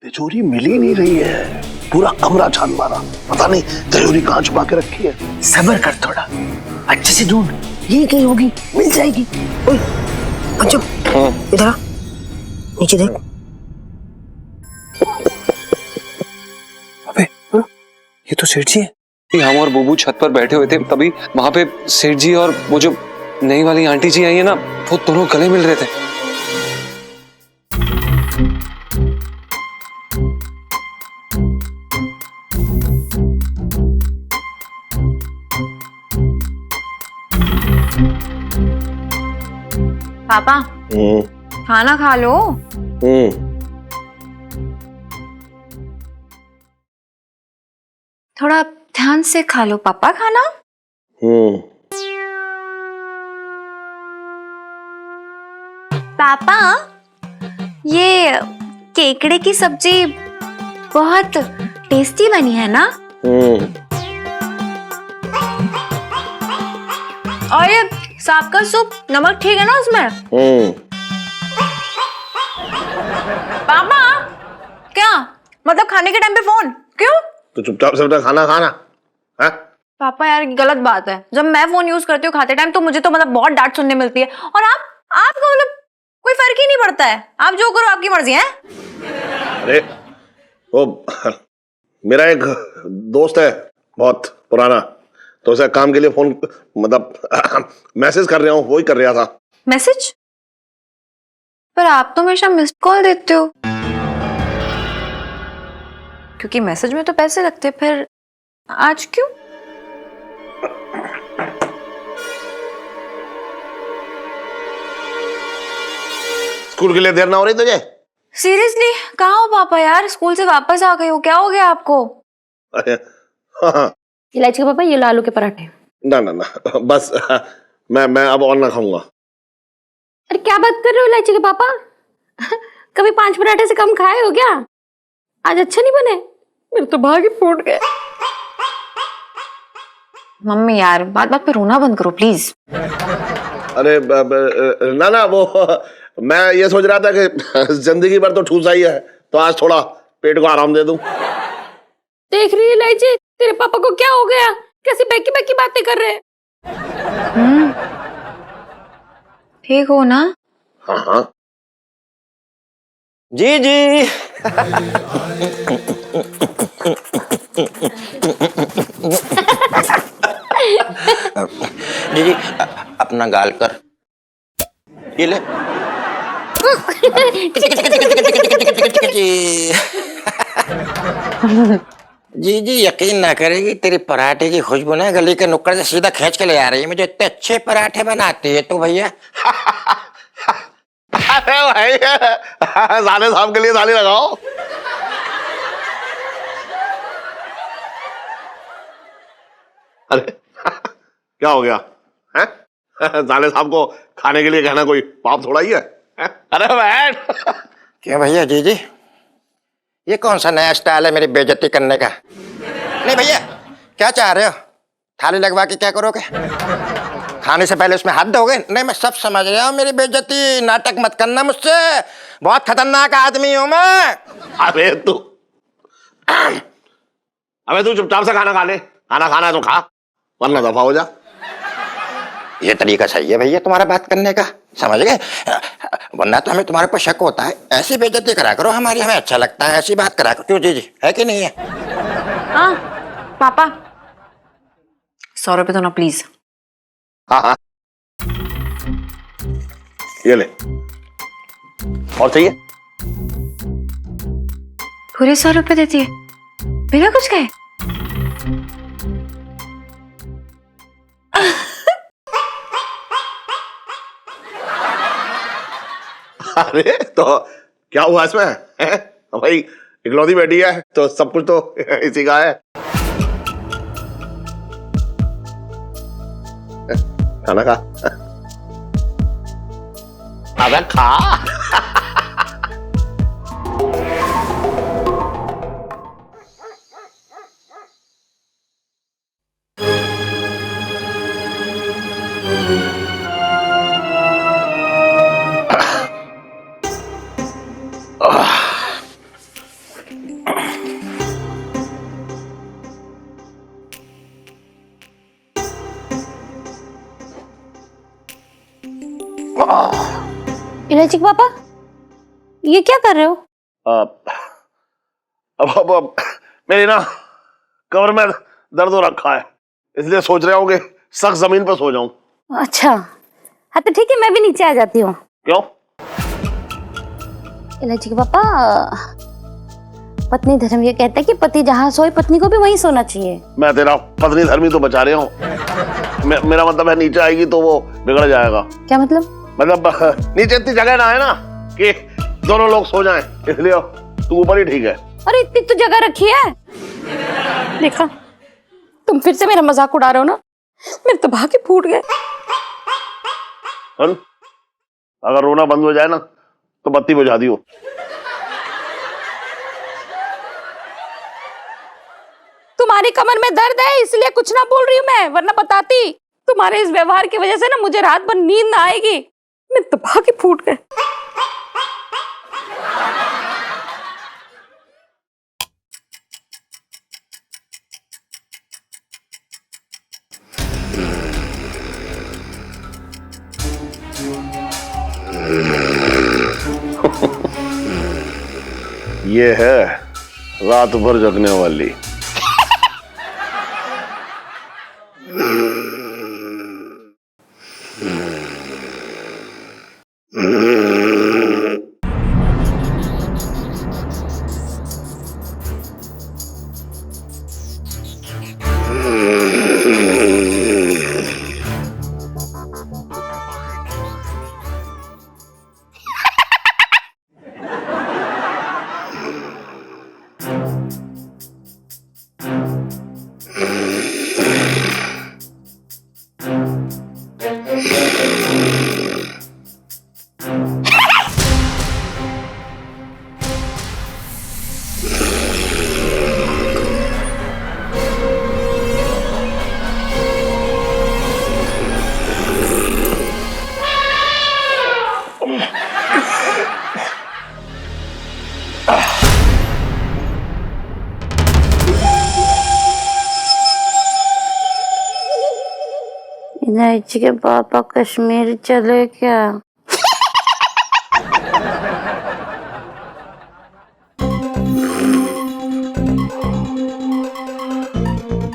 तिजोरी मिल ही नहीं रही है, पूरा कमरा छान मारा, पता नहीं तिजोरी कहाँ छुपा के रखी है। सब्र कर थोड़ा, अच्छे से ढूंढ, ये कहीं होगी, मिल जाएगी। ओए, अच्छा, इधर आ, नीचे देख। अबे, ये तो सेठ जी है। हम और बुबू छत पर बैठे हुए थे, तभी वहां पे सेठ जी और वो जो नई वाली आंटी जी आई है ना, वो दोनों गले मिल रहे थे। पापा खाना खा लो। थोड़ा ध्यान से खा लो पापा खाना। पापा ये केकड़े की सब्जी बहुत टेस्टी बनी है ना? और ये सांप का सूप, नमक ठीक है ना उसमें? पापा क्या मतलब खाने के टाइम पे फोन क्यों? तो चुपचाप से खाना खाना है? पापा यार गलत बात है, जब मैं फोन यूज करती हूँ खाते टाइम तो मुझे तो मतलब बहुत डांट सुनने मिलती है, और आपको मतलब कोई फर्क ही नहीं पड़ता है, आप जो करो आपकी मर्जी है। अरे वो मेरा एक दोस्त है बहुत पुराना, तो उसे काम के लिए फोन मतलब मैसेज कर रहा हूँ, वो ही कर रहा था। मैसेज? पर आप तो हमेशा मिस्ड कॉल देते हो। क्योंकि मैसेज में तो पैसे लगते, फिर आज क्यों? स्कूल के लिए देर ना हो रही तुझे? सीरियसली कहाँ हो पापा यार? स्कूल से वापस आ गए हो, क्या हो गया आपको? अरे हाँ, इलायची के पापा, ये लो आलू के पराठे। ना ना ना बस मैं अब और ना खाऊंगा। अरे क्या बात कर रहे हो इलायची के पापा? कभी 5 पराठे से कम खाए हो क्या? आज अच्छे नहीं बने? मेरे तो भाग ही फूट गए। मम्मी यार बात बात पे रोना बंद करो प्लीज। अरे ना ना वो मैं ये सोच रहा था कि जिंदगी भर तो ठूसा ही है, तो आज थोड़ा पेट को आराम दे दूं। देख रही है इलायची, तेरे पापा को क्या हो गया? कैसी बैकी बैकी बातें कर रहे हैं? ठीक हो ना? हाँ हाँ जी जी। जी जी, अपना गाल कर, ये ले। जी जी, यकीन ना करेगी, तेरी पराठे की खुशबू ना गली के नुक्कड़ से सीधा खींच के ले आ रही है। मुझे इतने अच्छे पराठे बनाती है तो भैया। अरे भाई साले साहब के लिए थाली लगाओ। अरे क्या हो गया है? साले साहब को खाने के लिए कहना कोई पाप थोड़ा ही है? अरे बैठ। क्यों भैया? जी जी, ये कौन सा नया स्टाइल है मेरी बेइज्जती करने का? नहीं भैया, क्या चाह रहे हो? थाली लगवा के क्या करोगे? खाने से पहले उसमें हाथ धोगे? नहीं, मैं सब समझ रहा हूँ, मेरी बेइज्जती नाटक मत करना मुझसे, बहुत खतरनाक आदमी हूँ मैं। अबे तू चुपचाप से खाना खा ले, खाना खाना है तो खा, वरना दफा हो जा। ये तरीका सही है भैया तुम्हारा बात करने का, समझ गए? वरना तो हमें तुम्हारे ऊपर शक होता है। ऐसी बेइज्जती करा करो हमारी, हमें अच्छा लगता है, ऐसी बात करा करो। क्यों जी जी, है कि नहीं है? हाँ पापा 100 रुपए दो ना प्लीज। हाँ हाँ ये ले, और चाहिए? पूरे 100 रुपए देती है बिना कुछ कहे? अरे तो क्या हुआ इसमें है? भाई इकलौती बेटी है तो सब कुछ तो इसी का है। खाना खा। अबे खा। इलायची के पापा, ये क्या कर रहे हो? अब मेरी ना कमर में दर्द हो रखा है, इसलिए सोच रहा हूँ कि सख्त जमीन पर सो जाऊं। अच्छा, हाँ तो ठीक है, मैं भी नीचे आ जाती हूँ। क्यों? इलायची के पापा, पत्नी धर्म ये कहता है कि पति जहाँ सोए पत्नी को भी वहीं सोना चाहिए। मैं तेरा पत्नी धर्मी तो बचा रहा हूँ, मेरा मतलब है नीचे आएगी तो वो बिगड़ जाएगा। क्या मतलब? मतलब नीचे इतनी जगह ना है ना कि दोनों लोग सो जाएं, इसलिए तू ऊपर ही ठीक है। अरे इतनी तो जगह रखी है। देखा, तुम फिर से मेरा मजाक उड़ा रहे हो ना, मेरे तो भागे फूट गए। सुन, अगर रोना बंद हो जाए ना तो बत्ती बुझा दियो। तुम्हारी कमर में दर्द है इसलिए कुछ ना बोल रही हूँ मैं, वरना बताती। तुम्हारे इस व्यवहार की वजह से ना मुझे रात भर नींद ना आएगी। मेरे तो भागे फूट गए। ये है रात भर जगने वाली। इलायची के पापा कश्मीर चले क्या?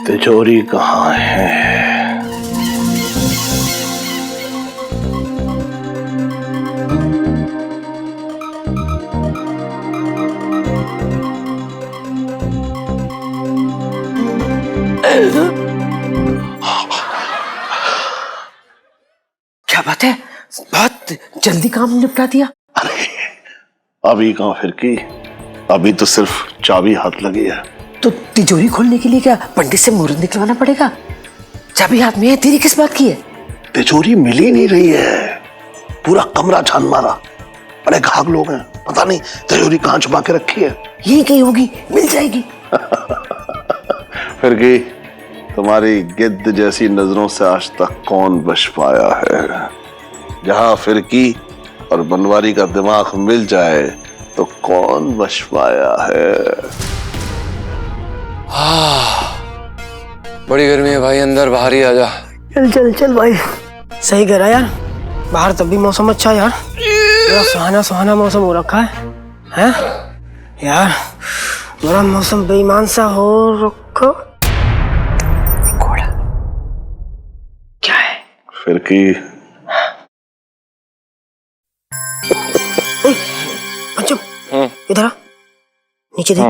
तिजोरी कहाँ है? क्या बात है, बहुत जल्दी काम निपटा दिया। अरे अभी कहाँ फिर की, अभी तो सिर्फ चाबी हाथ लगी है। तो तिजोरी खोलने के लिए क्या पंडित से मुहूर्त निकलवाना पड़ेगा? चाबी हाथ में है, तेरी किस बात की है? तिजोरी मिल ही नहीं रही है, पूरा कमरा छान मारा, बड़े घाघ लोग हैं, पता नहीं तिजोरी कहाँ छुपा के रखी है। यही कहीं होगी, मिल जाएगी। फिर की तुम्हारी गिद्ध जैसी नजरों से आज तक कौन बच पाया है? जहां फिरकी और बनवारी का दिमाग मिल जाए तो कौन बच पाया है? बड़ी गर्मी है भाई, अंदर बाहर ही आजा। चल चल चल भाई, सही करा यार, बाहर तब भी मौसम अच्छा है यार, बड़ा सुहाना सुहाना मौसम हो रखा है यार, बड़ा मौसम बेईमान सा हो रखा। क्या है? फिरकी अच्छा इधर आ, नीचे देख।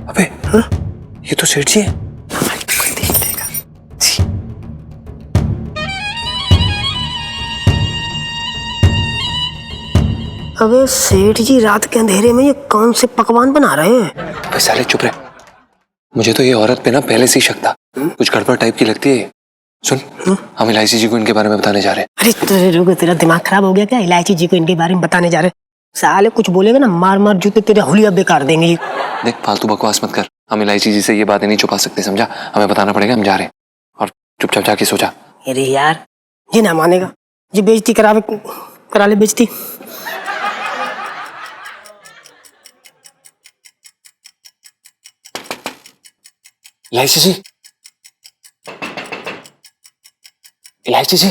अबे ये तो सेठ जी है। देख लेगा। अबे सेठ जी रात के अंधेरे में ये कौन से पकवान बना रहे हैं? अबे साले चुप रहे, मुझे तो ये औरत पे ना पहले से ही शक था, कुछ गड़बड़ टाइप की लगती है। सुन, हम इलायची जी को इनके बारे में बताने जा रहे हैं। अरे तेरे रुको, तेरा दिमाग खराब हो गया क्या? इलायची जी को इनके बारे में बताने जा रहे? साले कुछ बोलेगा ना, मार मार जूते तेरे हुलिया बेकार देंगे ये। देख फालतू बकवास मत कर, हम इलायची जी से ये बातें नहीं छुपा सकते, समझा? हमें बताना पड़ेगा, हम जा रहे हैं, और चुपचाप जाके सो जा। अरे यार ये ना मानेगा, ये बेइज्जती करा ले बेइज्जती। इलायची जी, इलायची जी,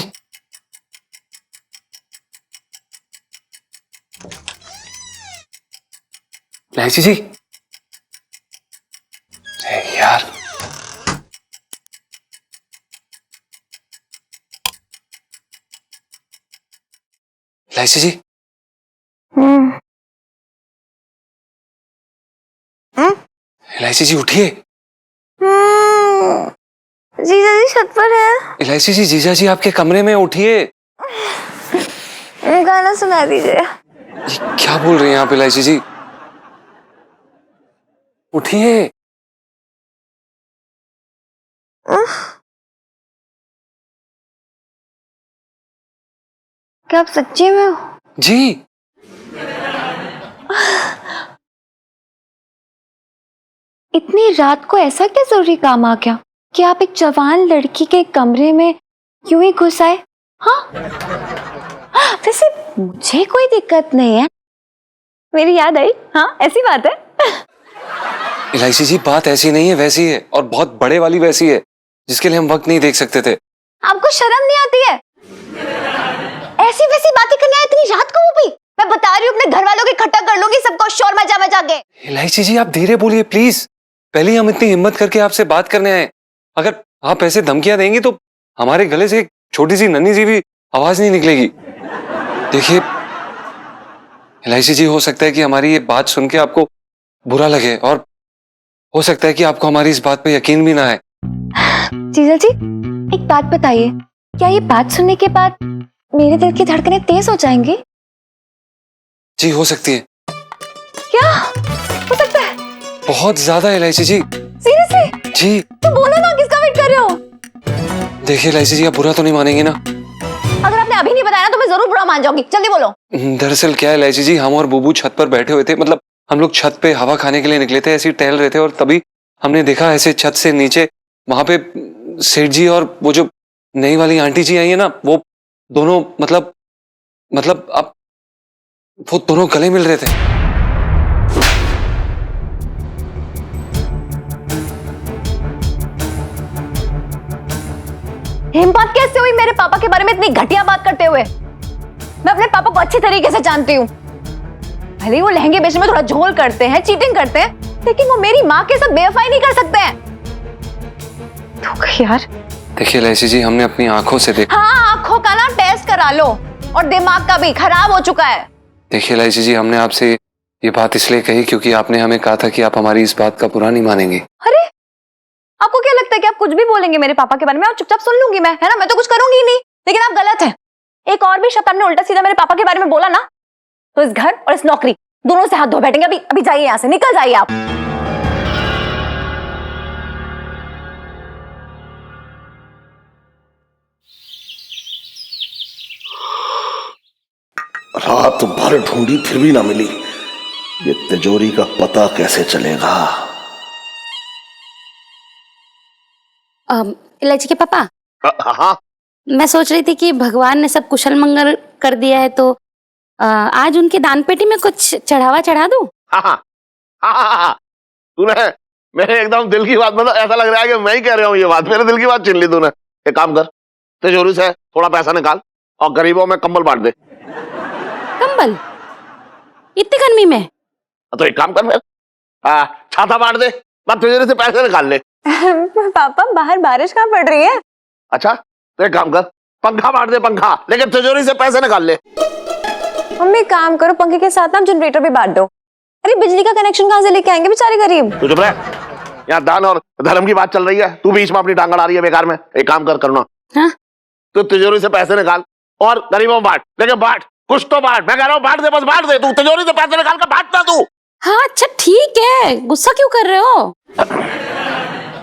इलायची जी। यार इलायची जी, इलायची जी उठिए। जीजा जी छत पर है। इलायची जी, जीजा जी आपके कमरे में, उठिए। गाना सुना दीजिए। ये क्या बोल रही हैं आप इलायची जी? उठिए। क्या आप सच्ची में हो? जी। इतनी रात को ऐसा क्या जरूरी काम आ गया कि आप एक जवान लड़की के कमरे में यूं ही घुस आए? हाँ, वैसे मुझे कोई दिक्कत नहीं है, मेरी याद आई। हाँ, ऐसी बात है। इलायची जी, बात ऐसी नहीं है, वैसी है, और बहुत बड़े वाली वैसी है, जिसके लिए हम वक्त नहीं देख सकते थे। आपको शर्म नहीं आती है? ऐसी वैसी बातें करने आए इतनी रात को, वो भी मैं बता रही हूँ, अपने घर वालों की इकट्ठा कर लूंगी सबको, शोर मचा मचा के। इलायची जी, आप धीरे बोलिए प्लीज। पहले ही हम इतनी हिम्मत करके आपसे बात करने आए, अगर आप ऐसे धमकियां देंगी तो हमारे गले से एक छोटी सी नन्ही सी भी आवाज नहीं निकलेगी। देखिए इलायची जी, हो सकता है कि हमारी ये बात सुन के आपको बुरा लगे, और हो सकता है कि आपको हमारी इस बात पे यकीन भी ना आए। जीजा जी, एक बात बताइए, क्या ये बात सुनने के बाद मेरे दिल की धड़कनें तेज हो जाएंगी? जी हो सकती है। क्या हो सकता है? बहुत ज्यादा इलायची जी। सीरियसली? जी। तो बोलो ना, किसका वेट कर रहे हो? देखिए इलायची जी, आप बुरा तो नहीं मानेंगे ना? अगर आपने अभी नहीं बताया ना तो मैं जरूर बुरा मान जाऊंगी, जल्दी बोलो। दरअसल क्या है इलायची जी, हम और बुबू छत पर बैठे हुए थे, मतलब हम लोग छत पे हवा खाने के लिए निकले थे, ऐसे ही टहल रहे थे, और तभी हमने देखा ऐसे छत से नीचे वहां पे सेठ जी और वो जो नई वाली आंटी जी आई है ना, वो दोनों मतलब अब वो दोनों गले मिल रहे थे। हिम्मत कैसे हुई मेरे पापा के बारे में इतनी घटिया बात करते हुए? मैं अपने पापा को अच्छी तरीके से जानती हूँ। भले ही वो लहंगे बेचने में थोड़ा झोल करते हैं, चीटिंग करते हैं, लेकिन वो मेरी माँ के साथ बेवफाई नहीं कर सकते हैं। तो यार देखिए इलायची जी, हमने अपनी आंखों से देखा। हाँ, आंखों का ना टेस्ट करा लो, और दिमाग का भी खराब हो चुका है। देखिए इलायची जी, हमने आपसे ये बात इसलिए कही क्योंकि आपने हमें कहा था कि आप हमारी इस बात का बुरा नहीं मानेंगे। अरे, आपको क्या लगता है कि आप कुछ भी बोलेंगे मेरे पापा के बारे में और चुपचाप सुन लूंगी मैं, है ना? मैं तो कुछ करूंगी ही नहीं। लेकिन आप गलत हैं। एक और भी शब्द आपने उल्टा सीधा मेरे पापा के बारे में बोला ना, तो इस घर और इस नौकरी दोनों से हाथ धो बैठेंगे। अभी जाइए यहाँ से, निकल जाइए आप। रात भर ढूंढी फिर भी ना मिली, ये तिजोरी का पता कैसे चलेगा? इलायची के पापा, हाँ, मैं सोच रही थी कि भगवान ने सब कुशल मंगल कर दिया है, तो आज उनके दान पेटी में कुछ चढ़ावा चढ़ा दूं? हाँ। तूने मेरे एकदम दिल की बात, मतलब ऐसा लग रहा है कि मैं ही कह रहा हूँ ये बात, मेरे दिल की बात छीन ली तूने। एक काम कर, तिजोरी से थोड़ा पैसा निकाल और गरीबों में कंबल बांट दे। कंबल? इतनी गर्मी में? तो एक काम कर फिर, छाता बांट दे, बस तिजोरी से पैसे निकाल ले। पापा, बाहर बारिश कहाँ पड़ रही है? अच्छा, तो एक काम कर, पंखा बांट दे, पंखा, लेकिन तिजोरी से पैसे निकाल ले। मम्मी काम करो, पंखे के साथ ना जनरेटर भी बांट दो। अरे बिजली का कनेक्शन कहाँ से लेके आएंगे बेचारे गरीब? तू चुप रह, यहाँ दान और धर्म की बात चल रही है, तू बीच में अपनी टांग अड़ा रही है बेकार में। एक काम कर, करुणा, हाँ? तू तिजोरी से पैसे निकाल और गरीबों में बांट, लेकिन बांट, कुछ तो बांट। मैं कह रहा हूँ बांट दे, बस बांट दे, तू तिजोरी से पैसे निकाल कर बांटना तू। हाँ अच्छा ठीक है, गुस्सा क्यों कर रहे हो?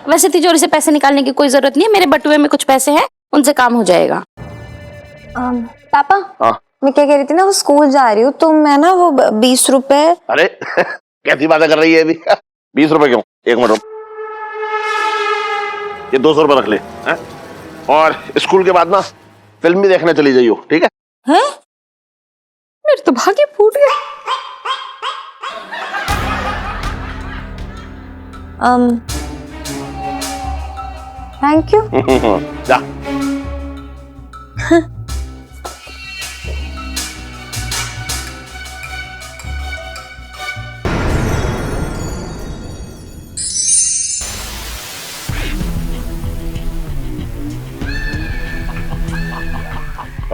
वैसे तिजोरी से पैसे निकालने की कोई जरूरत नहीं है, मेरे बटुए में कुछ पैसे हैं, उनसे काम हो जाएगा। पापा, हाँ? मैं क्या कह रही थी ना, वो स्कूल जा रही हूँ तो मैं ना वो 20 रुपए। अरे कैसी बातें कर रही है अभी? 20 रुपए क्यों? एक मिनट, ये 200 रुपए रख ले, हैं? और स्कूल के बाद ना फिल्म भी देखने चली जाइयो, ठीक है? हैं? मेरे तो भाग्य फूट गया। Thank you. जा।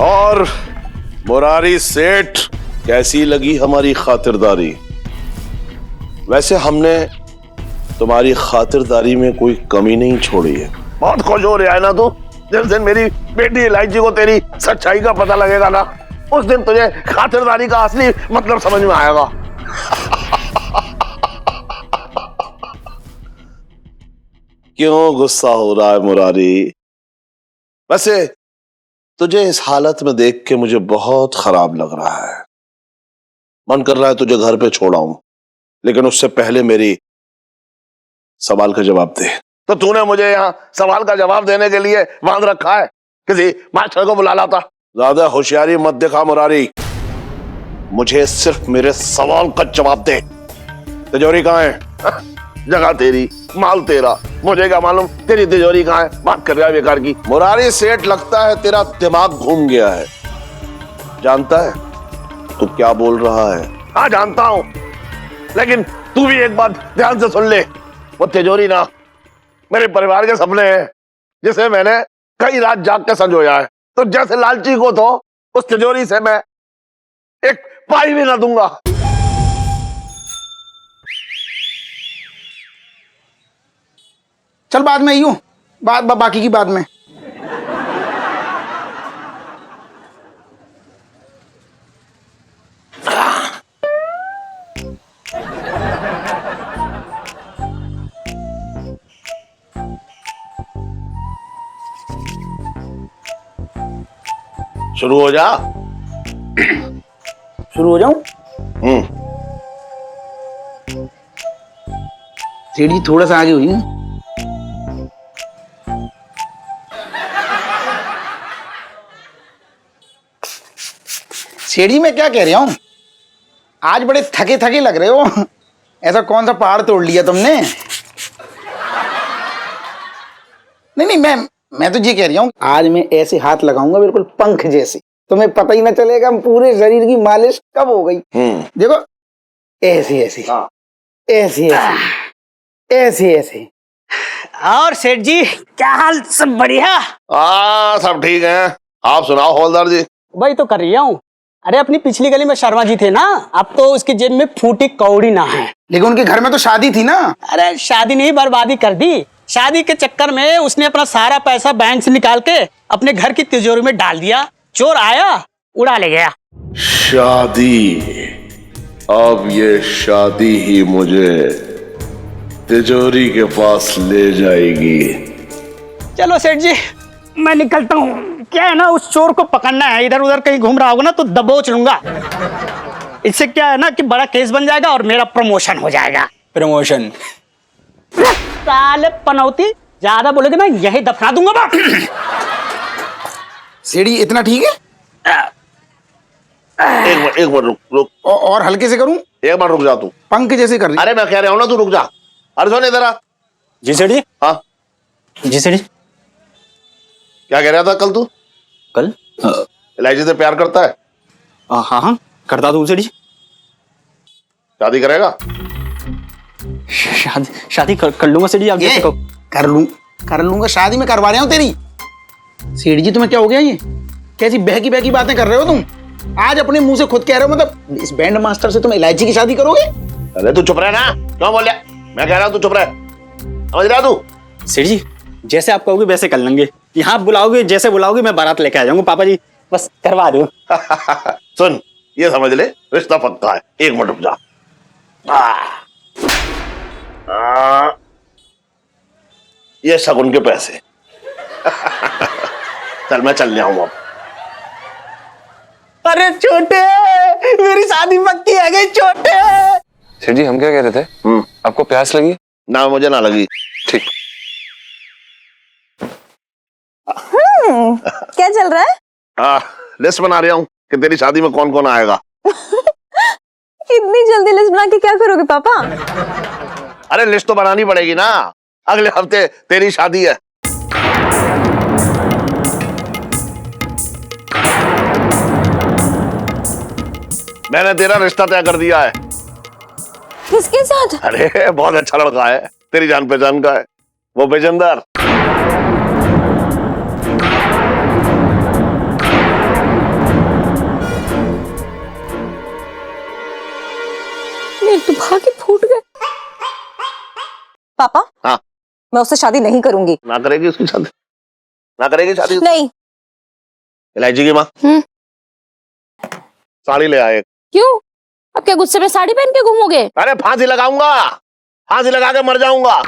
और मुरारी सेठ, कैसी लगी हमारी खातिरदारी? वैसे हमने तुम्हारी खातिरदारी में कोई कमी नहीं छोड़ी है। बहुत खुश हो रहा है ना तू? जिस दिन मेरी बेटी इलायची को तेरी सच्चाई का पता लगेगा ना, उस दिन तुझे खातिरदारी का असली मतलब समझ में आएगा। क्यों गुस्सा हो रहा है मुरारी? वैसे तुझे इस हालत में देख के मुझे बहुत खराब लग रहा है। मन कर रहा है तुझे घर पे छोड़ाऊं, लेकिन उससे पहले मेरी सवाल का जवाब दे। तो तूने मुझे यहाँ सवाल का जवाब देने के लिए बांध रखा है? किसी मास्टर को बुला लाता। ज्यादा होशियारी मत दिखा मुरारी, मुझे सिर्फ मेरे सवाल का जवाब दे। तिजोरी कहाँ है? जगह तेरी, माल तेरा, मुझे क्या मालूम तेरी तिजोरी कहाँ है? बात कर रहा है बेकार की। मुरारी सेठ, लगता है तेरा दिमाग घूम गया है। जानता है तू क्या बोल रहा है? हाँ जानता हूं, लेकिन तू भी एक बात ध्यान से सुन ले। वो तिजोरी ना मेरे परिवार के सपने हैं, जिसे मैंने कई रात जाग के संजोया है। तो जैसे लालची को तो उस तिजोरी से मैं एक पाई भी ना दूंगा। चल बाद में यूं बाकी की बाद में। शुरू हो जा। शुरू हो जाऊं? सीढ़ी थोड़ा सा आगे हुई। सीढ़ी में क्या कह रहा हूं? आज बड़े थके थके लग रहे हो। ऐसा कौन सा पहाड़ तोड़ लिया तुमने? नहीं, मैं तो ये कह रही हूँ, आज मैं ऐसे हाथ लगाऊंगा बिल्कुल पंख जैसे, तुम्हें पता ही ना चलेगा पूरे शरीर की मालिश कब हो गई। देखो, ऐसे ऐसे, ऐसे ऐसे, ऐसे ऐसे। और सेठ जी, क्या हाल? सब बढ़िया? सब ठीक है। आप सुनाओ हवलदार जी। वही तो कर रही हूँ। अरे अपनी पिछली गली में शर्मा जी थे ना, अब तो उसकी जेब में फूटी कौड़ी ना है। लेकिन उनके घर में तो शादी थी ना। अरे शादी नहीं, बर्बादी कर दी। शादी के चक्कर में उसने अपना सारा पैसा बैंक से निकाल के अपने घर की तिजोरी में डाल दिया। चोर आया, उड़ा ले गया। शादी? अब ये शादी ही मुझे तिजोरी के पास ले जाएगी। चलो सेठ जी, मैं निकलता हूँ। क्या है ना, उस चोर को पकड़ना है। इधर उधर कहीं घूम रहा होगा ना तो दबोच लूंगा। इससे क्या है ना कि बड़ा केस बन जाएगा और मेरा प्रमोशन हो जाएगा। प्रमोशन? साले पनौती, ज्यादा बोलोगे ना यही दफना दूंगा बा। सीढ़ी इतना ठीक है? एक मिनट रुक। और हल्के से करूं? एक मिनट रुक जा तू। पंख जैसे कर रही। अरे मैं कह रहा हूं ना, तू रुक जा। अरे सुन इधर आ। जी सेठ जी। हाँ जी सेठ जी। क्या कह रहा था कल तू? कल? इलायची से प्यार करता है? हाँ करता दूं सेठ जी। शादी करेगा? शादी कर लूंगा सेठ जी। आप जैसे कहो। कर लूंगा। शादी में करवा रहा हूं तेरी। सेठ जी तुम्हें क्या हो गया? ये कैसी बहकी बहकी बातें कर रहे हो तुम? आज अपने मुंह से खुद कह रहे हो, मतलब इस बैंड मास्टर से तुम इलायची की शादी करोगे? अरे तू चुप रहे ना, क्यों बोल रहा? मैं कह रहा हूं तू चुप रहे। समझ रहा तू? सेठ जी जैसे आप कहोगे वैसे कर लेंगे। यहाँ बुलाओगे, जैसे बुलाओगे मैं बारात लेके आ जाऊंगा। पापा जी बस करवा दो। सुन, ये समझ ले, रिश्ता पक्का है। एक मिनट रुक जा। ये शगुन के पैसे। चल मैं चल जाऊंगा। अरे छोटे, मेरी शादी पक्की है गई छोटे। सेठ जी हम क्या कह रहे थे? आपको प्यास लगी? ना मुझे ना लगी। ठीक। क्या चल रहा है? हाँ, लिस्ट बना रहा हूँ कि तेरी शादी में कौन कौन आएगा। इतनी जल्दी लिस्ट बना के क्या करोगे पापा? अरे लिस्ट तो बनानी पड़ेगी ना, अगले हफ्ते तेरी शादी है। मैंने तेरा रिश्ता तय कर दिया है। किसके साथ? अरे बहुत अच्छा लड़का है, तेरी जान पहचान का है, वो विजेंदर। मेरे तो भाग्य फूट गए। पापा हाँ, मैं उससे शादी नहीं करूंगी। ना करेगी उसकी शादी? ना करेगी शादी? नहीं। इलायची की माँ, साड़ी ले आए। क्यों? अब क्या गुस्से में साड़ी पहन के घूमोगे? अरे फांसी लगाऊंगा, फांसी लगा के मर जाऊंगा।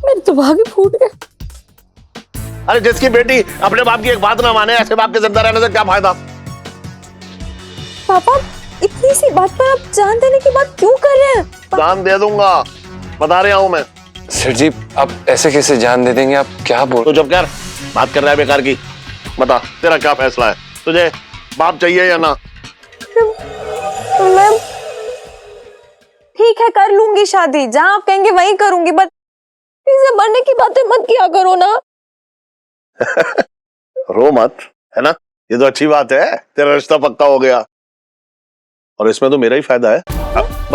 मेरे तो भाग्य फूट गए। अरे जिसकी बेटी अपने बाप की एक बात ना माने, ऐसे बाप के जिंदा रहने से क्या फायदा? पापा इतनी सी बात पर आप जान देने की बात क्यों कर रहे हैं? जान दे दूंगा, बता रहा हूं मैं। सेठ जी आप ऐसे कैसे जान दे देंगे? आप क्या बोल? तो जब कर बात कर रहा है बेकार की, बता तेरा क्या फैसला है? तुझे बाप चाहिए या ना? मैं ठीक है कर लूंगी शादी, जहां आप कहेंगे वहीं करूंगी, बट इसे मरने की बातें मत किया करो ना। रो मत, है ना? ये तो अच्छी बात है, तेरा रिश्ता पक्का हो गया और इसमें तो मेरा ही फायदा है।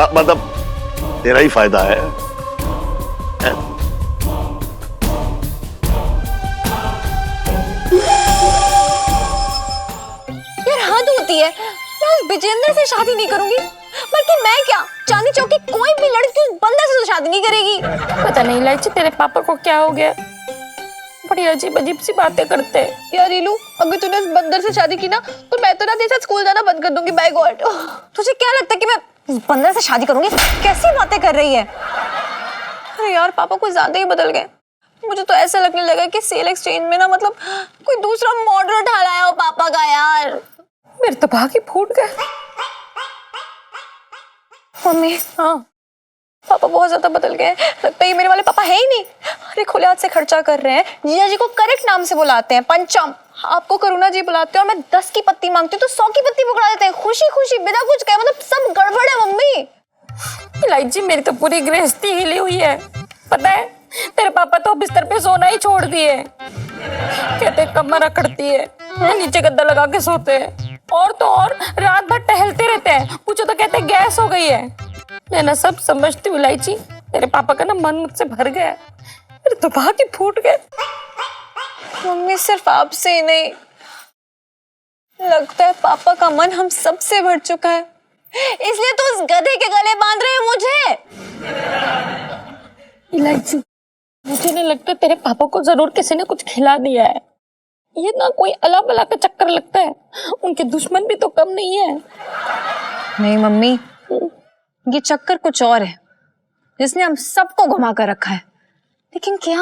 मतलब तेरा ही फायदा है। यार हद होती है, मैं उस विजेंद्र से शादी नहीं करूंगी, बल्कि मैं क्या चांदी चौक की कोई भी लड़की उस बंदर से तो शादी नहीं करेगी। पता नहीं इलायची तेरे पापा को क्या हो गया, बड़ी अजीब अजीब सी बातें करते हैं। यार रीलू, अगर तूने इस बंदर से शादी की ना तो मैं तो ना तेरे साथ स्कूल जाना बंद कर दूंगी। बाय गॉड, तुझे क्या लगता है कि मैं इस बंदर से शादी करूंगी? कैसी बातें कर रही है? अरे यार पापा कुछ ज्यादा ही बदल गए। मुझे तो ऐसा लगने लगा कि सेल एक्सचेंज में ना मतलब कोई दूसरा मॉडल उठा लाया हो पापा का। यार मेरे तो भाग्य फूट गए। मम्मी, हाँ पापा बहुत ज्यादा बदल गए। लगता है ये मेरे वाले पापा है ही नहीं। अरे खुले हाथ से खर्चा कर रहे हैं, जीजा जी को करेक्ट नाम से बुलाते हैं पंचम, आपको करुणा जी बुलाते हैं, और मैं 10 की पत्ती मांगती हूँ तो 100 की पत्ती पकड़ा देते हैं, खुशी खुशी बिना कुछ कहे। मतलब सब गड़बड़ है मम्मी। इलायची मेरी तो पूरी गृहस्थी हिली हुई है। पता है तेरे पापा तो बिस्तर पे सोना ही छोड़ दिए। कहते कमर अकड़ती है, नीचे गद्दा लगा के सोते हैं, और तो और रात भर टहलते रहते हैं। पूछो तो कहते गैस हो गई है। मैं ना सब समझती हूँ इलायची, तेरे पापा का ना मन मुझसे भर गया है। मेरे तो भाग्य फूट गए। मम्मी सिर्फ आपसे ही नहीं, लगता है पापा का मन हम सबसे भर चुका है, इसलिए तो उस गधे के गले बांध रहे हैं मुझे। इलायची मुझे नहीं लगता, तेरे पापा को जरूर किसी ने कुछ खिला दिया है। ये ना कोई अला बला का चक्कर लगता है, उनके दुश्मन भी तो कम नहीं है। नहीं मम्मी, ये चक्कर कुछ और है जिसने हम सबको घुमा कर रखा है। लेकिन क्या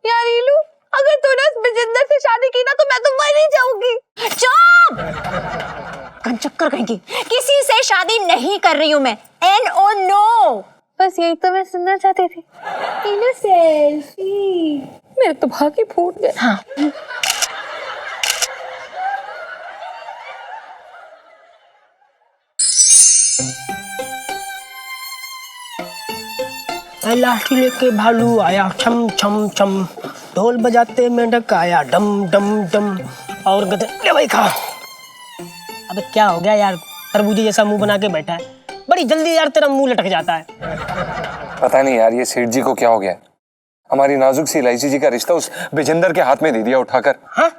यार रीलू, अगर तूने उस विजेंद्र से शादी की ना तो मैं तो मर ही जाऊंगी। चुप, कंचक्कर कहेंगी, किसी से शादी नहीं कर रही हूं मैं। NO नो, बस यही तो मैं सुनना चाहती थी। सेल्फी। मेरे तो भाग्य फूट गए। हाँ लाठी लेके भालू आया छम छम छम, ढोल बजाते मेंढक आया डम डम डम, और गधे ले भाई खा। अबे क्या हो गया यार, तरबूजे जैसा मुंह बना के बैठा है, बड़ी जल्दी यार तेरा मुंह लटक जाता है। पता नहीं यार ये सेठ जी को क्या हो गया है। हमारी नाजुक सी इलायची जी का रिश्ता उस विजेंदर के हाथ में दे दिया उठाकर। हाँ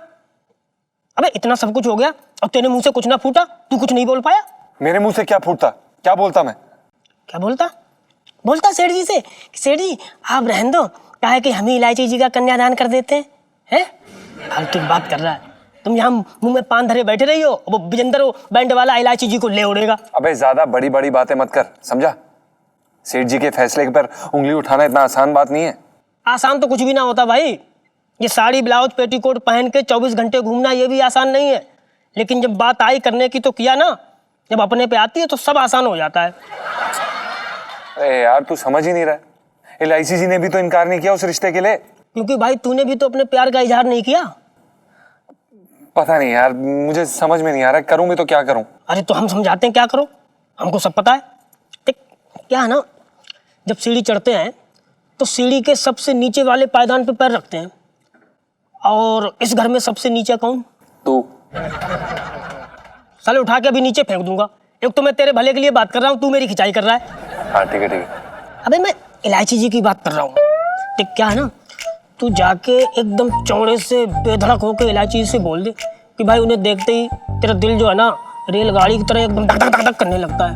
अबे इतना सब कुछ हो गया और तेरे मुंह से कुछ ना फूटा, तू कुछ नहीं बोल पाया? मेरे मुंह से क्या फूटता, क्या बोलता मैं? क्या बोलता? बोलता सेठ जी से, सेठ जी आप रहने दो, क्या है कि हम ही इलायची जी का कन्यादान कर देते हैं। फालतू की बात कर रहा है, तुम यहाँ मुंह में पान धरे बैठे रही हो, वो विजेंदर वो बैंड वाला इलायची जी को ले उड़ेगा। अबे ज्यादा बड़ी बड़ी बातें मत कर, समझा? सेठ जी के फैसले पर उंगली उठाना इतना आसान बात नहीं है। आसान तो कुछ भी ना होता भाई, ये साड़ी ब्लाउज पेटीकोट पहन के 24 घंटे घूमना ये भी आसान नहीं है, लेकिन जब बात आई करने की तो किया ना, जब अपने पे आती है तो सब आसान हो जाता है। अरे यार तू समझ ही नहीं रहा, इलायची जी ने भी तो इनकार नहीं किया उस रिश्ते के लिए। क्योंकि भाई तूने भी तो अपने प्यार का इजहार नहीं किया। पता नहीं यार, मुझे समझ में नहीं आ रहा, करूं भी तो क्या करूं। अरे तो हम समझाते हैं, क्या करो, हमको सब पता है। देख क्या है ना, जब सीढ़ी चढ़ते हैं तो सीढ़ी के सबसे नीचे वाले पायदान पे पैर रखते हैं। और इस घर में सबसे नीचे कौन? तू। साले उठा के अभी नीचे फेंक दूंगा। एक तो मैं तेरे भले के लिए बात कर रहा हूँ, तू मेरी खिंचाई कर रहा है। हाँ ठीक है ठीक है। अबे मैं इलायची जी की बात कर रहा हूँ। देख क्या है ना, तू जाके एकदम चौड़े से बेधड़क होके इलायची से बोल दे कि भाई उन्हें देखते ही तेरा दिल जो है ना रेलगाड़ी की तरह एकदम धक धक धक धक करने लगता है,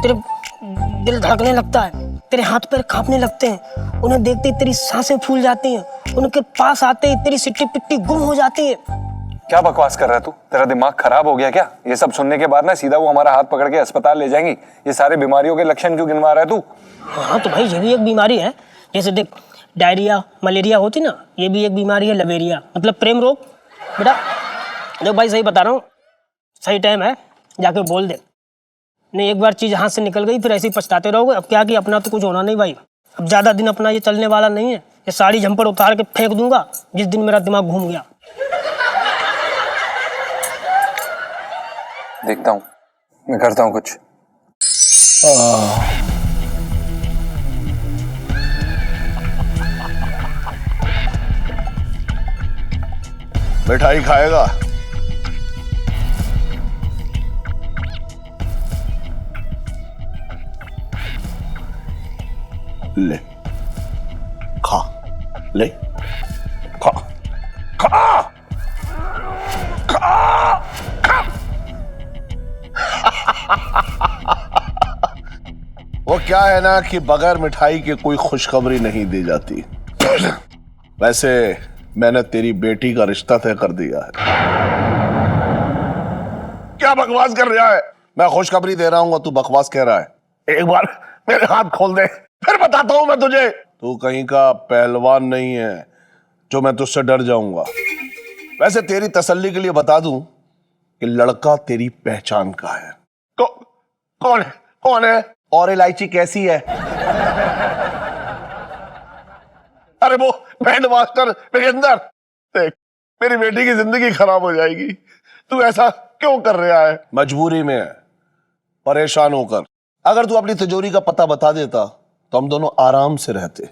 तेरे दिल धड़कने लगता है, तेरे हाथ पैर कांपने लगते हैं, उन्हें देखते ही तेरी सांसें फूल जाती हैं, उनके पास आते ही तेरी सिट्टी पिट्टी गुम हो जाती है। क्या बकवास कर रहा है तू? तेरा दिमाग खराब हो गया क्या? ये सब सुनने के बाद ना सीधा वो हमारा हाथ पकड़ के अस्पताल ले जाएंगी। ये सारे बीमारियों के लक्षण क्यों गिनवा रहा है तू? हाँ तो भाई ये भी एक बीमारी है। जैसे देख डायरिया मलेरिया होती ना, ये भी एक बीमारी है, लवेरिया मतलब प्रेम रोग। बेटा देख भाई सही बता रहा हूँ, सही टाइम है जाके बोल दे, नहीं एक बार चीज़ हाथ से निकल गई फिर ऐसे ही पछताते रहोगे। अब क्या कि अपना तो कुछ होना नहीं भाई, अब ज़्यादा दिन अपना ये चलने वाला नहीं है। ये साड़ी झंपड़ उतार के फेंक दूंगा जिस दिन मेरा दिमाग घूम गया। देखता हूँ, मैं करता हूँ कुछ। मिठाई खाएगा? ले खा, ले खा खा खा खा। वो क्या है ना कि बगैर मिठाई के कोई खुशखबरी नहीं दी जाती। वैसे मैंने तेरी बेटी का रिश्ता तय कर दिया है। क्या बकवास कर रहा है? मैं खुशखबरी दे रहा हूं, तू बकवास कह रहा है। एक बार मेरे हाथ खोल दे, फिर बताता हूं मैं तुझे। तू कहीं का पहलवान नहीं है जो मैं तुझसे डर जाऊंगा। वैसे तेरी तसल्ली के लिए बता दूं कि लड़का तेरी पहचान का है। कौन है? कौन है? और इलायची कैसी है? अरे वो बैंड मास्टर विजेंदर। देख मेरी बेटी की जिंदगी खराब हो जाएगी, तू ऐसा क्यों कर रहा है? मजबूरी में, परेशान होकर। अगर तू अपनी तिजोरी का पता बता देता तो हम दोनों आराम से रहते,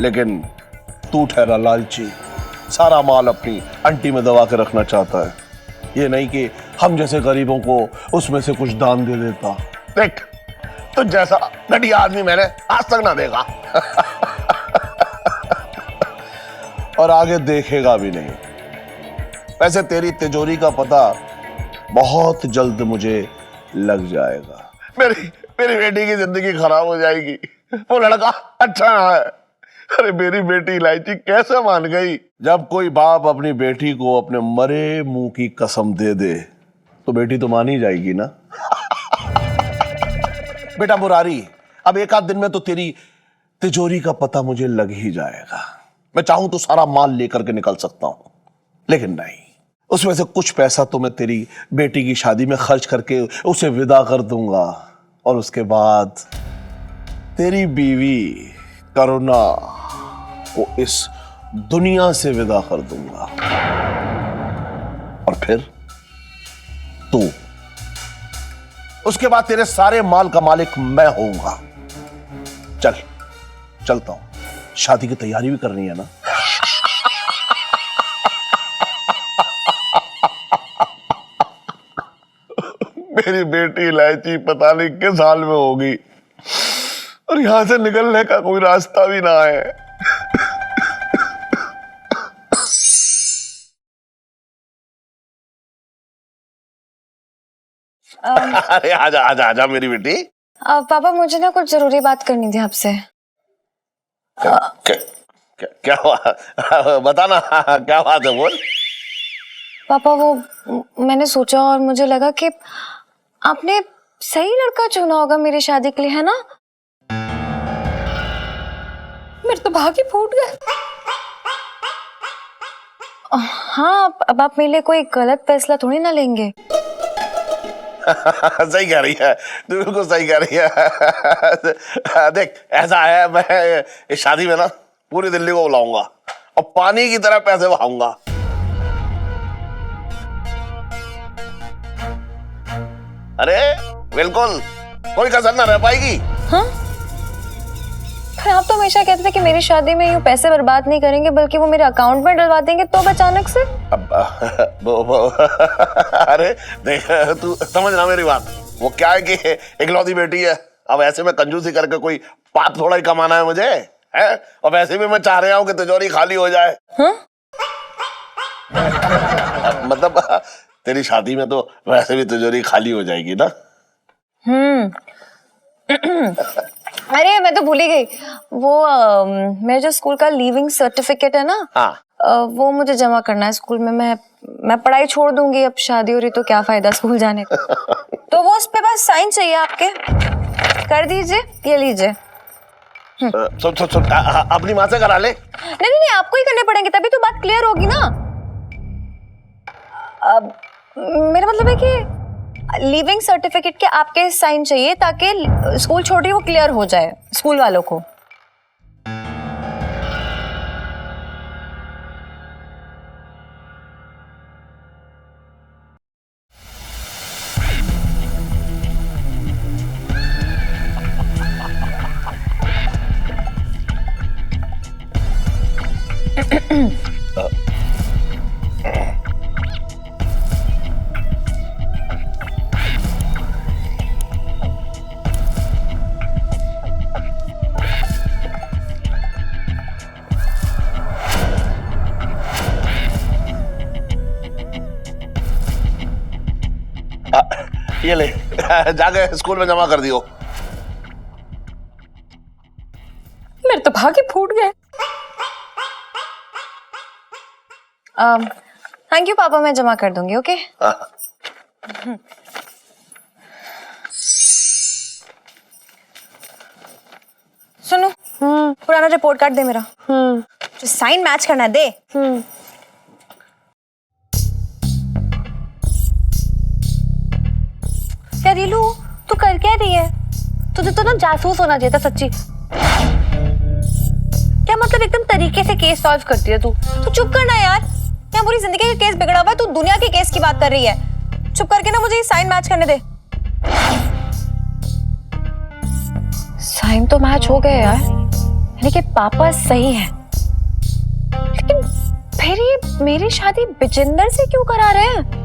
लेकिन तू ठहरा लालची, सारा माल अपनी अंटी में दबा के रखना चाहता है। ये नहीं कि हम जैसे गरीबों को उसमें से कुछ दान दे देता। देख तू जैसा घटिया आदमी मैंने आज तक ना देखा और आगे देखेगा भी नहीं। वैसे तेरी तिजोरी का पता बहुत जल्द मुझे लग जाएगा। मेरी बेटी की जिंदगी खराब हो जाएगी। वो लड़का अच्छा है। अरे मेरी बेटी इलायची कैसे मान गई? जब कोई बाप अपनी बेटी को अपने मरे मुंह की कसम दे दे तो बेटी तो मान ही जाएगी ना। बेटा मुरारी, अब एक आध दिन में तो तेरी तिजोरी का पता मुझे लग ही जाएगा। मैं चाहूं तो सारा माल लेकर के निकल सकता हूं, लेकिन नहीं, उसमें से कुछ पैसा तो मैं तेरी बेटी की शादी में खर्च करके उसे विदा कर दूंगा, और उसके बाद तेरी बीवी करुणा को इस दुनिया से विदा कर दूंगा, और फिर तू, उसके बाद तेरे सारे माल का मालिक मैं होऊंगा। चलता हूं, शादी की तैयारी भी करनी है ना। मेरी बेटी इलायची पता नहीं किस हाल में होगी, और यहां से निकलने का कोई रास्ता भी ना है। अरे आजा आजा आजा मेरी बेटी। पापा मुझे ना कुछ जरूरी बात करनी थी आपसे। क्या हुआ? बताना, क्या बात है, बोल। पापा वो मैंने सोचा और मुझे लगा कि आपने सही लड़का चुना होगा मेरी शादी के लिए, है ना? मेरे तो भाग ही फूट गए। हाँ अब आप मेरे लिए कोई गलत फैसला थोड़ी ना लेंगे। सही कह रही है तू, बिल्कुल सही कह रही है। देख ऐसा है, मैं इस शादी में ना पूरी दिल्ली को बुलाऊंगा और पानी की तरह पैसे बहाऊंगा। अरे बिल्कुल, कोई कसर ना रह पाएगी। हाँ? पर आप तो हमेशा कहते थे कि मेरी शादी में यूं पैसे बर्बाद नहीं करेंगे बल्कि वो मेरे अकाउंट में डलवा देंगे, तो अचानक से? अरे देख, तू समझ ना मेरी बात। वो क्या है कि इकलौती बेटी है, अब ऐसे में कंजूसी करके कोई पाप थोड़ा ही कमाना है मुझे, है? और वैसे भी मैं चाह रहा हूँ कि तिजोरी खाली हो जाए। हाँ? मतलब तेरी शादी में तो वैसे भी तिजोरी खाली हो जाएगी ना। अरे मैं तो भूल ही गई, वो मेरे जो स्कूल का लीविंग सर्टिफिकेट है ना, हाँ। वो मुझे जमा करना है स्कूल में। मैं पढ़ाई छोड़ दूंगी, अब शादी हो रही तो क्या फायदा स्कूल जाने का। तो वो उस पे बस साइन चाहिए आपके, कर दीजिए, ये लीजिए। सुन, अपनी माँ से करा ले। नहीं, आपको ही करने पड़ेंगे, तभी तो बात क्लियर होगी ना। अब मेरा मतलब है कि लीविंग सर्टिफिकेट के आपके साइन चाहिए ताकि स्कूल छोड़ी वो क्लियर हो जाए स्कूल वालों को। ये ले, जाके स्कूल में जमा कर दियो। मेरे तो भाग्य फूट गए। थैंक यू पापा, मैं जमा कर दूंगी। ओके सुनो, पुराना रिपोर्ट कार्ड दे मेरा, जो साइन मैच करना है दे। क्या रीलू, तू कर क्या रही है? तुझे तो ना जासूस होना चाहिए था सच्ची। क्या मतलब एकदम तरीके से केस सॉल्व करती है तू। तू चुप करना यार, क्या पूरी जिंदगी का केस बिगड़ा हुआ है, तू दुनिया के केस की बात कर रही है। चुप करके ना मुझे ये साइन मैच करने दे। साइन तो मैच हो गए यार, यानी कि पापा सही है, लेकिन फिर ये मेरी शादी बिजेंदर से क्यों करा रहे हैं?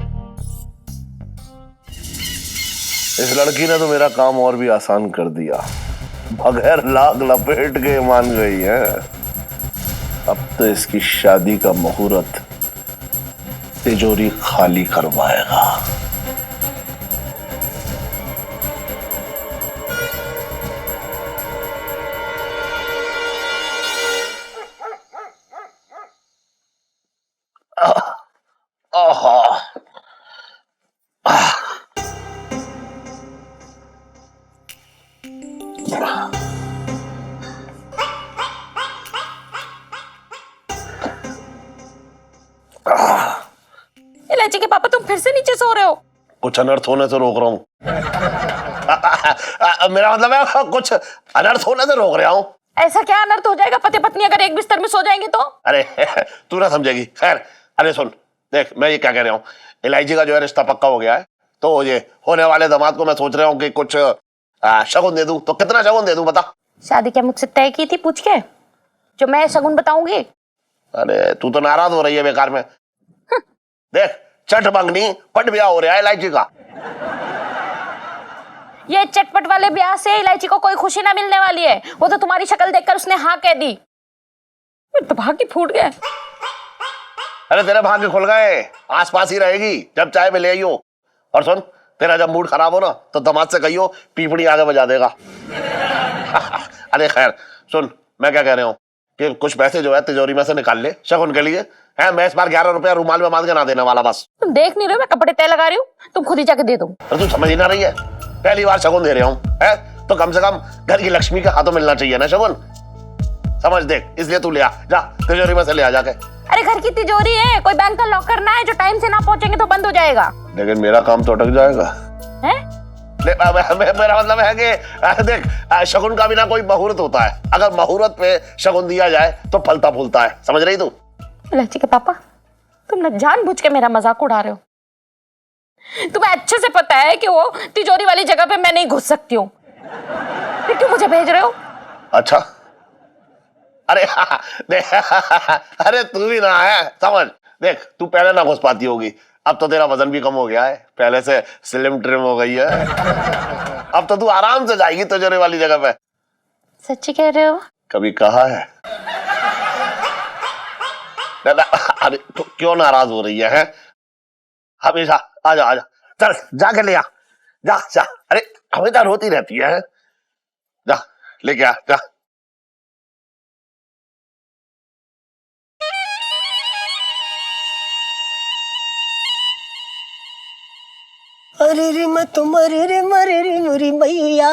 इस लड़की ने तो मेरा काम और भी आसान कर दिया, बगैर लाग लपेट के मान गई है। अब तो इसकी शादी का मुहूर्त तिजोरी खाली करवाएगा। इलायची के पापा, तुम फिर से नीचे सो रहे हो? कुछ अनर्थ होने से रोक रहा हूँ। मेरा मतलब है कुछ अनर्थ होने से रोक रहा हूँ। ऐसा क्या अनर्थ हो जाएगा? पति पत्नी अगर एक बिस्तर में सो जाएंगे तो? अरे तू ना समझेगी। खैर, अरे सुन, देख मैं ये क्या कह रहा हूँ, इलायची का जो है रिश्ता पक्का हो गया है, तो ये होने वाले दामाद को मैं सोच रहा हूँ कि कुछ शगुन दे दूं। तो कितना शगुन दे दूं बता? शादी क्या मुझसे तय की थी पूछ के, जो मैं शगुन बताऊंगी? अरे तू तो नाराज हो रही है बेकार में। देख, चट मंगनी पट ब्याह हो रहा है इलायची का। ये चटपट वाले ब्याह से इलायची को कोई खुशी ना मिलने वाली है। वो तो तुम्हारी शक्ल देखकर उसने हाँ कह दी। मेरे तो भाग्य फूट गए। अरे तेरे भाग्य खुल गए, आसपास ही रहेगी, जब चाहे मैं ले आइयो। और सुन, तेरा जब मूड खराब हो ना तो दामाद से कहियो पीपड़ी आगे बजा देगा। अरे खैर सुन, मैं क्या कह रहा हूँ कि कुछ पैसे जो है तिजोरी में से निकाल ले शगुन के लिए। है, मैं इस बार 11 रुपया रूमाल में बांध के ना देने वाला बस। तुम देख नहीं रहे हो मैं कपड़े तय लगा रही हूँ? तुम खुद ही जाके दे दो। अरे तू समझ ही ना रही है, पहली बार शगुन दे रहा हूँ, है तो कम से कम घर की लक्ष्मी के हाथों मिलना चाहिए ना शगुन। समझ, देख इसलिए तू ले आ, जा तिजोरी में से ले आ जाके। अरे घर की तिजोरी है, कोई बैंक का लॉक करना है, जो टाइम से ना पहुंचेंगे तो बंद हो जाएगा। लेकिन मेरा काम तो अटक जाएगा। है? मेरा मतलब है कि देख, शगुन का बिना कोई मुहूर्त होता है। अगर मुहूर्त पे शगुन दिया जाए तो फलता फूलता है। समझ रही तू? इलायची के पापा, तुम ना जानबूझ के मेरा मजाक उड़ा रहे हो। तुम्हें अच्छे से पता है कि वो तिजोरी वाली जगह पे मैं नहीं घुस सकती हूँ, फिर क्यों मुझे भेज रहे हो? अच्छा, अरे देख, अरे तू भी ना है समझ। देख, तू पहले ना घुस पाती होगी, अब तो तेरा वजन भी कम हो गया है, पहले से स्लिम ट्रिम हो गई है। अब तो तू आराम से जाएगी तिजोरी वाली जगह पे। सच्ची कह रहे हो? कभी कहा है? अरे तो क्यों नाराज हो रही है? हमेशा आजा आजा, चल जाके ले आ, जा जा। अरे हमेशा रोती रहती है, जा लेके आ जा। अरे रे मैं तुम्हारे रे मरे रे मुरी मैया,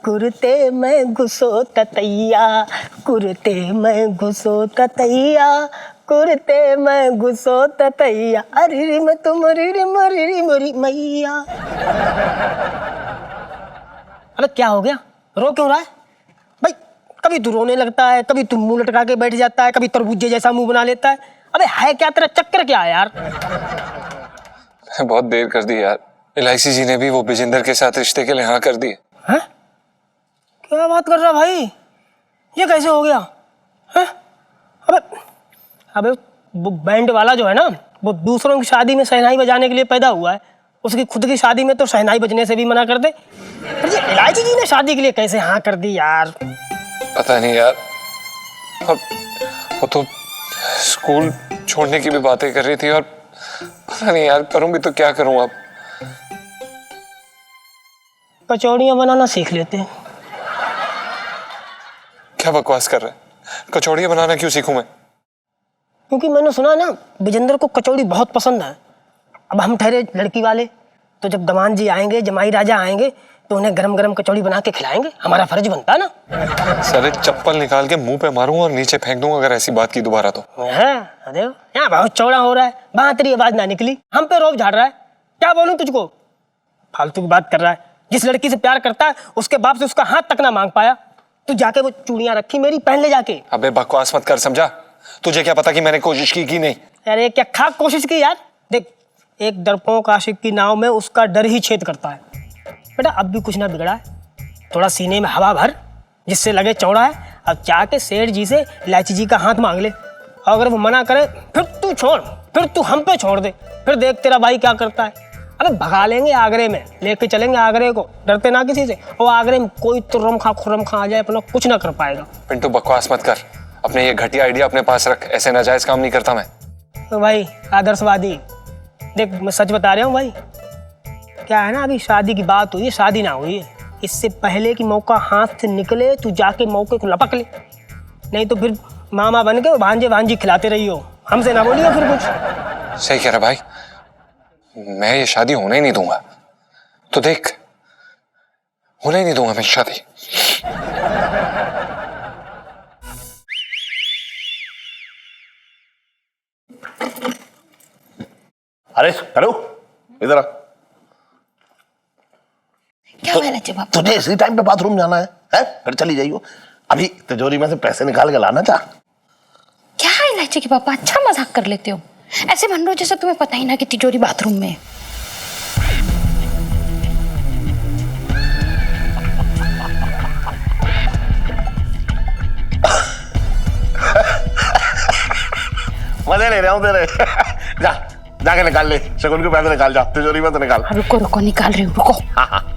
कुर्ते में घुसो ततैया, कुर्ते में घुसो ततैया, कुर्ते में घुसो ततैया, अरे रे मैं तुम्हारे रे मरे रे मुरी मैया। अबे क्या हो गया, रो क्यों रहा है भाई? कभी तू रोने लगता है, कभी तू मुंह लटका के बैठ जाता है, कभी तरबूजे जैसा मुंह बना लेता है। अबे है क्या, तेरा चक्कर क्या है यार? बहुत देर कर दी यार, इलायची जी ने भी वो बिजेंदर के साथ रिश्ते के लिए हाँ कर दी है। क्या बात कर रहा भाई, ये कैसे हो गया? हैं? अबे अबे वो बैंड वाला जो है ना, वो दूसरों की शादी में शहनाई बजाने के लिए पैदा हुआ है, उसकी खुद की शादी में तो शहनाई बजने से भी मना कर दे। पर ये इलायची जी ने शादी के लिए कैसे हाँ कर दी यार? पता नहीं यार, और वो तो स्कूल छोड़ने की भी बातें कर रही थी, और पता नहीं यार करूं भी तो क्या करूं अब। कचौड़ियाँ बनाना सीख लेते हैं। क्या बकवास कर रहे हैं, कचौड़ियाँ बनाना क्यों सीखूं मैं? क्योंकि मैंने सुना ना विजेंद्र को कचौड़ी बहुत पसंद है। अब हम ठहरे लड़की वाले, तो जब दमान जी आएंगे, जमाई राजा आएंगे, तो उन्हें गरम गरम कचौड़ी बना के खिलाएंगे, हमारा फर्ज बनता है ना। सारे चप्पल निकाल के मुंह पे मारूंगा और नीचे फेंक दूंगा अगर ऐसी बात की दोबारा तो। देखो यहाँ बहुत चौड़ा हो रहा है, वहां तेरी आवाज ना निकली, हम पे रोब झाड़ रहा है। क्या बोलूं तुझको, फालतू की बात कर रहा है। जिस लड़की से प्यार करता है उसके बाप से उसका हाथ तक ना मांग पाया, तू जाके वो चूड़ियां रखी मेरी, पहन ले जाके। अबे बकवास मत कर, समझा? तुझे क्या पता कि मैंने कोशिश की कि नहीं? अरे क्या खाक कोशिश की यार। देख, एक डरपोक आशिक की नाव में उसका डर ही छेद करता है। बेटा अब भी कुछ ना बिगड़ा है, थोड़ा सीने में हवा भर, जिससे लगे चौड़ा है। अब जाके सेठ जी से इलायची जी का हाथ मांग ले, और अगर वो मना करे फिर तू छोड़, फिर तू हम पे छोड़ दे, फिर देख तेरा भाई क्या करता है। अबे भगा लेंगे आगरे में, लेके चलेंगे आगरे को, डरते ना किसी से। और आगरे में कोई तुर्रम खा खुर्रम खा आ जाए, अपना कुछ ना कर पाएगा। पिंटू बकवास मत कर, अपने ये घटिया आइडिया अपने पास रख, ऐसे नाजायज काम नहीं करता मैं। तो भाई आदर्शवादी, देख मैं सच बता रहा हूँ भाई, क्या है ना, अभी शादी की बात हुई है, शादी ना हुई है। इससे पहले कि मौका हाथ से निकले तू जाके मौके को लपक ले, नहीं तो फिर मामा बन के भांजे भांजी खिलाते रही हो, हमसे ना बोलिए फिर कुछ। सही कह रहा भाई, मैं ये शादी होने ही नहीं दूंगा। तो देख, होने ही नहीं दूंगा मैं शादी। अरे हेलो, इधर आ। क्या हुआ इलायची बाबा? तुझे इसी टाइम पे बाथरूम जाना है? फिर चली जाइयो। अभी तिजोरी में से पैसे निकाल के लाना चाह। क्या है इलायची के पापा, अच्छा मजाक कर लेते हो, ऐसे बन रहे हो जैसे तुम्हें पता ही ना कि तिजोरी बाथरूम में है। मजे ले रहा हूँ तेरे। जा जाके निकाल ले, शगुन के पैसे निकाल, जा तिजोरी में तो निकाल। रुको रुको, निकाल रही हूँ, रुको। हाँ हाँ।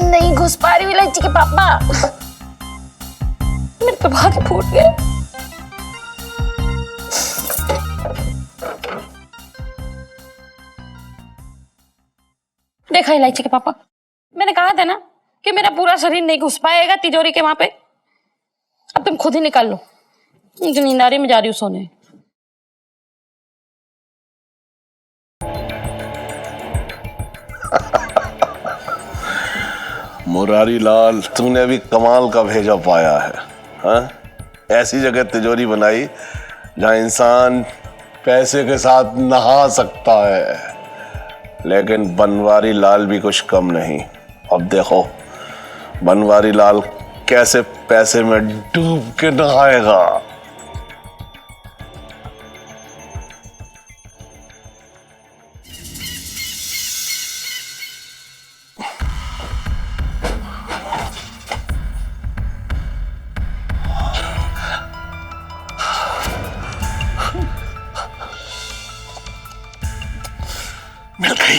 नहीं घुस पा रही हूँ इलायची के पापा, मेरे तो हाथ फूट गए। देखा इलायची के पापा, मैंने कहा था ना कि मेरा पूरा शरीर नहीं घुस पाएगा तिजोरी के वहां पे। अब तुम खुद ही निकाल लो, मुझे नींद आ रही है, मैं जा रही हूँ सोने। मुरारी लाल, तूने भी कमाल का भेजा पाया है। हाँ? ऐसी जगह तिजोरी बनाई जहां इंसान पैसे के साथ नहा सकता है। लेकिन बनवारी लाल भी कुछ कम नहीं। अब देखो बनवारी लाल कैसे पैसे में डूब के नहाएगा। मिल गई।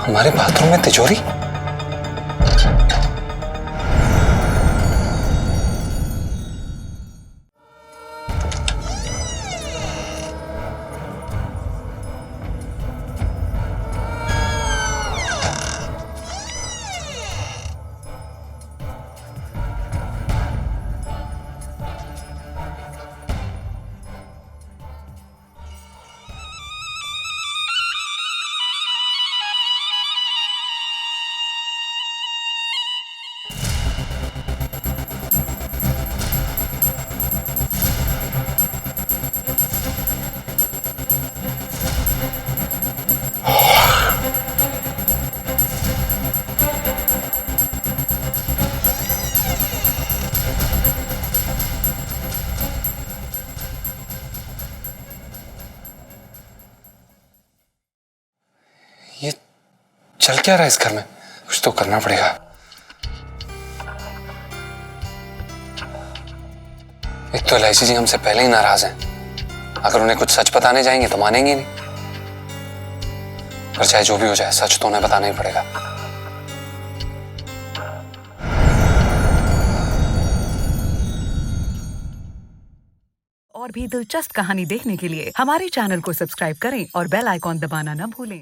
हमारे बाथरूम में तिजोरी? ये चल क्या रहा है इस घर में? कुछ तो करना पड़ेगा। एक तो एलआईसी जी हमसे पहले ही नाराज हैं। अगर उन्हें कुछ सच बताने जाएंगे तो मानेंगे नहीं। पर चाहे जो भी हो जाए, सच तो उन्हें बताना ही पड़ेगा। और भी दिलचस्प कहानी देखने के लिए हमारे चैनल को सब्सक्राइब करें और बेल आइकॉन दबाना न भूलें।